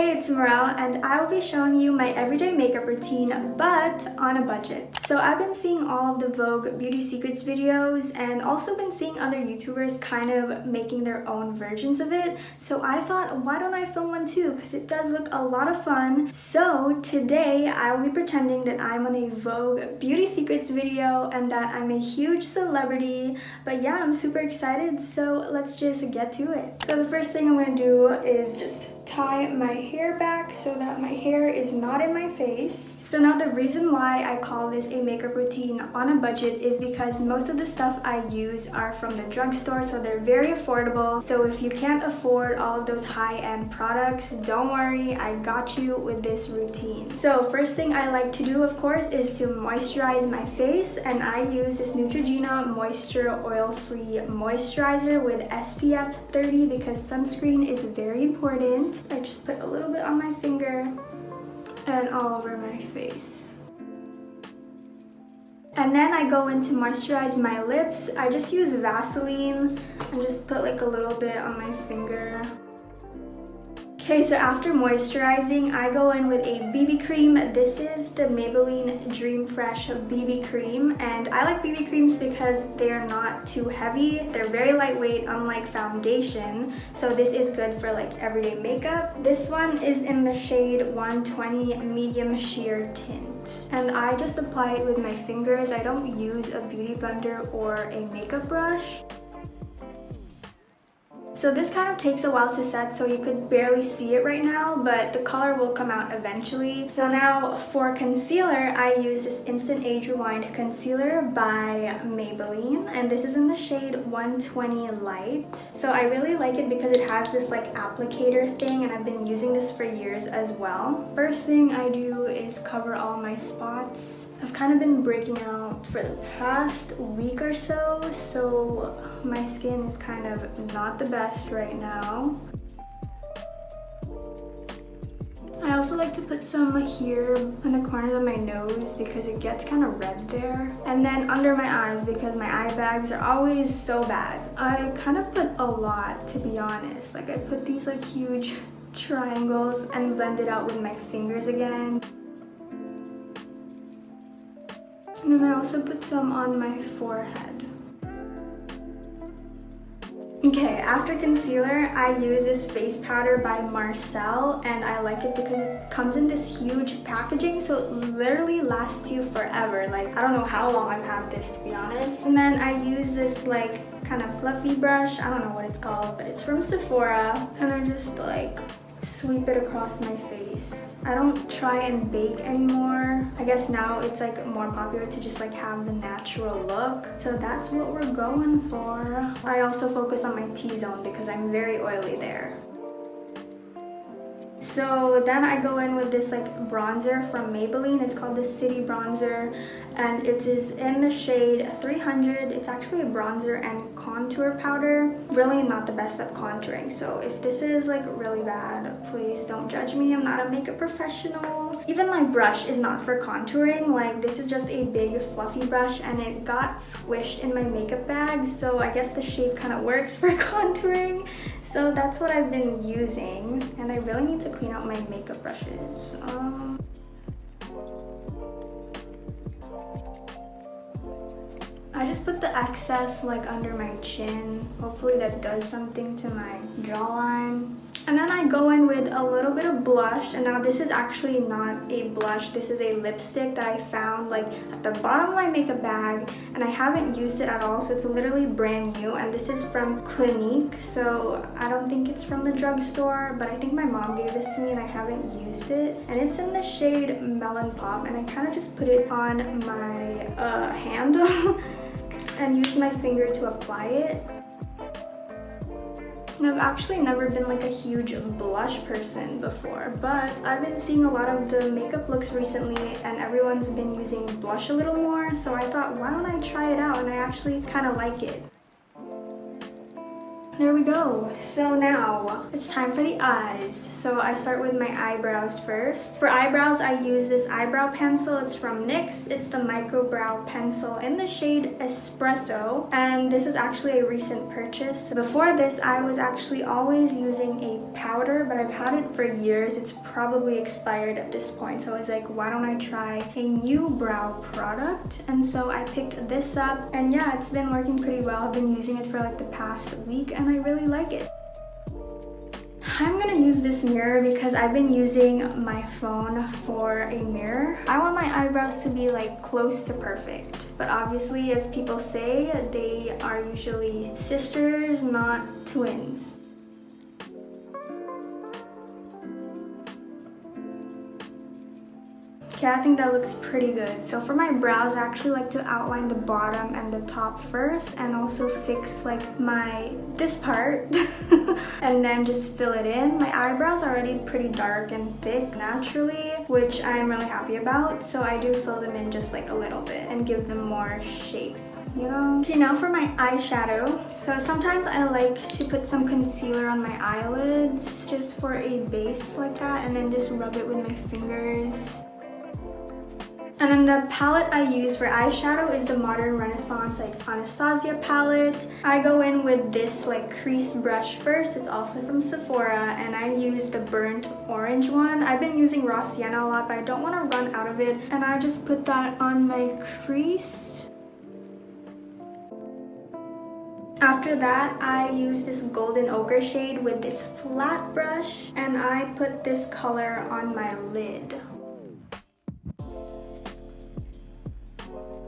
Hey, it's Mirelle, and I will be showing you my everyday makeup routine, but on a budget. So I've been seeing all of the Vogue Beauty Secrets videos and also been seeing other YouTubers kind of making their own versions of it. So I thought, why don't I film one too? Because it does look a lot of fun. So today I will be pretending that I'm on a Vogue Beauty Secrets video and that I'm a huge celebrity. But yeah, I'm super excited, so let's just get to it. So the first thing I'm going to do is just tie my hair back so that my hair is not in my face. So now the reason why I call this a makeup routine on a budget is because most of the stuff I use are from the drugstore, so they're very affordable. So if you can't afford all of those high-end products, don't worry, I got you with this routine. So first thing I like to do, of course, is to moisturize my face, and I use this Neutrogena Moisture Oil-Free Moisturizer with SPF 30 because sunscreen is very important. I just put a little bit on my finger and all over my face. And then I go in to moisturize my lips. I just use Vaseline and just put like a little bit on my finger. Okay, so after moisturizing, I go in with a BB cream. This is the Maybelline Dream Fresh BB cream, and I like BB creams because they're not too heavy. They're very lightweight, unlike foundation, so this is good for like everyday makeup. This one is in the shade 120 Medium Sheer Tint, and I just apply it with my fingers. I don't use a beauty blender or a makeup brush. So this kind of takes a while to set, so you could barely see it right now, but the color will come out eventually. So now for concealer, I use this Instant Age Rewind Concealer by Maybelline, and this is in the shade 120 Light. So I really like it because it has this like applicator thing, and I've been using this for years as well. First thing I do is cover all my spots. I've kind of been breaking out for the past week or so, so my skin is kind of not the best right now. I also like to put some here on the corners of my nose because it gets kind of red there. And then under my eyes because my eye bags are always so bad. I kind of put a lot, to be honest. Like I put these like huge triangles and blend it out with my fingers again. And then I also put some on my forehead. Okay, after concealer, I use this face powder by Marcel, and I like it because it comes in this huge packaging, so it literally lasts you forever. Like, I don't know how long I've had this, to be honest. And then I use this like kind of fluffy brush. I don't know what it's called, but it's from Sephora, and I just like sweep it across my face. I don't try and bake anymore. I guess now it's like more popular to just like have the natural look. So that's what we're going for. I also focus on my T-zone because I'm very oily there. So then I go in with this like bronzer from Maybelline. It's called the City Bronzer, and it is in the shade 300. It's actually a bronzer and contour powder. Really not the best at contouring, so if this is like really bad, please don't judge me. I'm not a makeup professional. Even my brush is not for contouring. Like, this is just a big fluffy brush, and it got squished in my makeup bag, so I guess the shape kind of works for contouring. So that's what I've been using, and I really need to clean out my makeup brushes. I just put the excess like under my chin. Hopefully that does something to my jawline. And then I go in with a little bit of blush, and now this is actually not a blush. This is a lipstick that I found like at the bottom of my makeup bag, and I haven't used it at all, so it's literally brand new. And this is from Clinique, so I don't think it's from the drugstore, but I think my mom gave this to me and I haven't used it. And it's in the shade Melon Pop, and I kind of just put it on my hand and use my finger to apply it. I've actually never been like a huge blush person before, but I've been seeing a lot of the makeup looks recently, and everyone's been using blush a little more, so I thought, why don't I try it out? And I actually kind of like it. there we go. So now it's time for the eyes. So I start with my eyebrows first. For eyebrows, I use this eyebrow pencil. It's from NYX. It's the micro brow pencil in the shade Espresso, and this is actually a recent purchase. Before this, I was actually always using a powder, but I've had it for years. It's probably expired at this point, so I was like, why don't I try a new brow product? And so I picked this up, and yeah, it's been working pretty well. I've been using it for like the past week and I really like it. I'm gonna use this mirror because I've been using my phone for a mirror. I want my eyebrows to be like close to perfect, but obviously, as people say, they are usually sisters, not twins. Okay, I think that looks pretty good. So for my brows, I actually like to outline the bottom and the top first, and also fix like this part and then just fill it in. My eyebrows are already pretty dark and thick naturally, which I'm really happy about. So I do fill them in just like a little bit and give them more shape. You know? Okay, now for my eyeshadow. So sometimes I like to put some concealer on my eyelids just for a base like that, and then just rub it with my fingers. And then the palette I use for eyeshadow is the Modern Renaissance like Anastasia palette. I go in with this like crease brush first. It's also from Sephora, and I use the burnt orange one. I've been using raw sienna a lot, but I don't want to run out of it, and I just put that on my crease. After that, I use this golden ochre shade with this flat brush, and I put this color on my lid.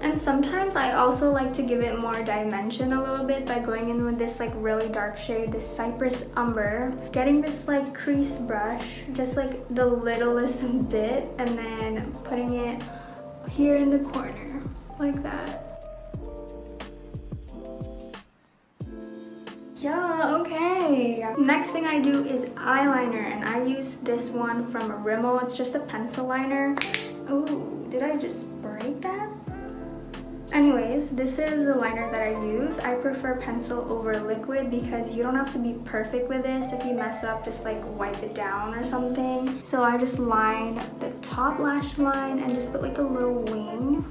And sometimes I also like to give it more dimension a little bit by going in with this like really dark shade, this Cypress Umber. Getting this like crease brush, just like the littlest bit, and then putting it here in the corner, like that. Yeah, okay. Next thing I do is eyeliner, and I use this one from Rimmel. It's just a pencil liner. Oh, did I just break that? Anyways, this is the liner that I use. I prefer pencil over liquid because you don't have to be perfect with this. If you mess up, just like wipe it down or something. So I just line the top lash line and just put like a little wing.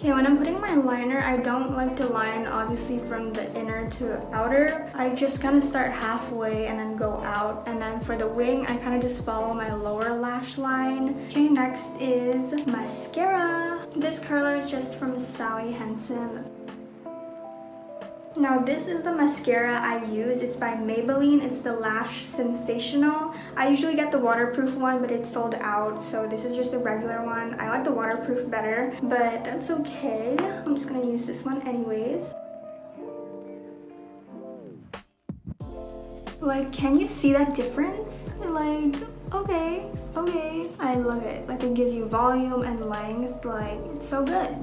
Okay, when I'm putting my liner, I don't like to line obviously from the inner to outer. I just kind of start halfway and then go out. And then for the wing, I kind of just follow my lower lash line. Okay, next is mascara. This color is just from Sally Hansen. Now this is the mascara I use. It's by Maybelline. It's the Lash Sensational. I usually get the waterproof one, but it's sold out, so this is just the regular one. I like the waterproof better, but that's okay. I'm just gonna use this one anyways. Like, can you see that difference? Like, okay. I love it. Like, it gives you volume and length. Like, it's so good.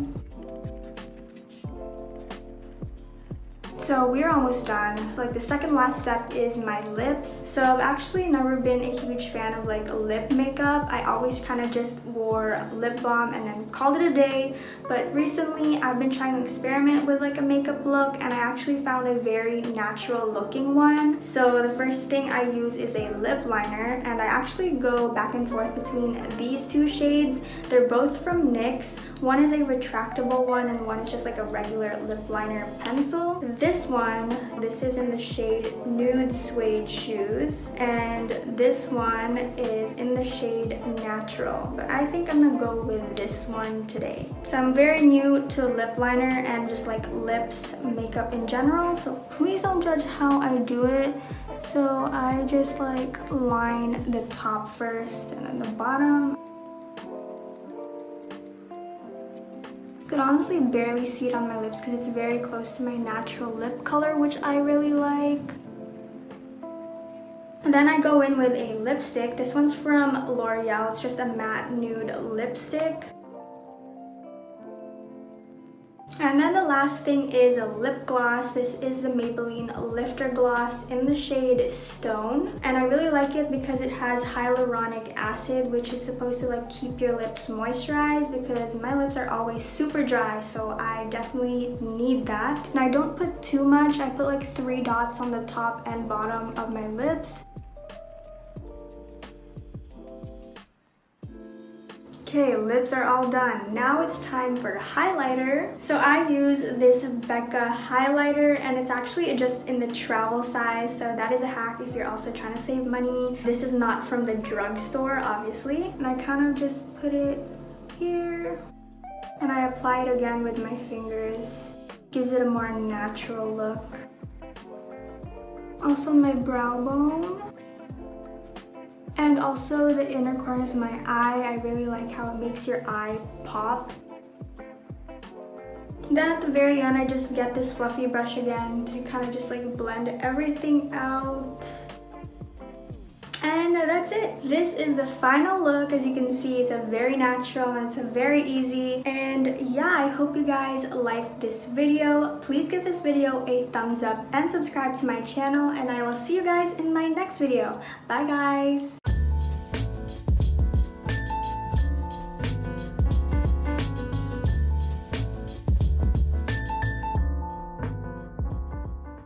So we're almost done. Like, the second last step is my lips. So I've actually never been a huge fan of like lip makeup. I always kind of just wore lip balm and then called it a day. But recently I've been trying to experiment with like a makeup look, and I actually found a very natural looking one. So the first thing I use is a lip liner, and I actually go back and forth between these two shades. They're both from NYX. One is a retractable one and one is just like a regular lip liner pencil. This is in the shade Nude Suede Shoes, and this one is in the shade Natural, but I think I'm gonna go with this one today. So I'm very new to lip liner and just like lips makeup in general, so please don't judge how I do it. So I just like line the top first and then the bottom. Could honestly barely see it on my lips because it's very close to my natural lip color, which I really like. And then I go in with a lipstick. This one's from L'Oreal. It's just a matte nude lipstick. And then the last thing is a lip gloss. This is the Maybelline Lifter Gloss in the shade Stone. And I really like it because it has hyaluronic acid, which is supposed to like keep your lips moisturized, because my lips are always super dry, so I definitely need that. And I don't put too much. I put like 3 dots on the top and bottom of my lips. Okay, lips are all done. Now it's time for highlighter. So I use this Becca highlighter, and it's actually just in the travel size, so that is a hack if you're also trying to save money. This is not from the drugstore, obviously. And I kind of just put it here, and I apply it again with my fingers. Gives it a more natural look. Also my brow bone. And also the inner corners of my eye. I really like how it makes your eye pop. Then at the very end, I just get this fluffy brush again to kind of just like blend everything out. And that's it. This is the final look. As you can see, it's a very natural and it's a very easy. And yeah, I hope you guys liked this video. Please give this video a thumbs up and subscribe to my channel, and I will see you guys in my next video. Bye guys.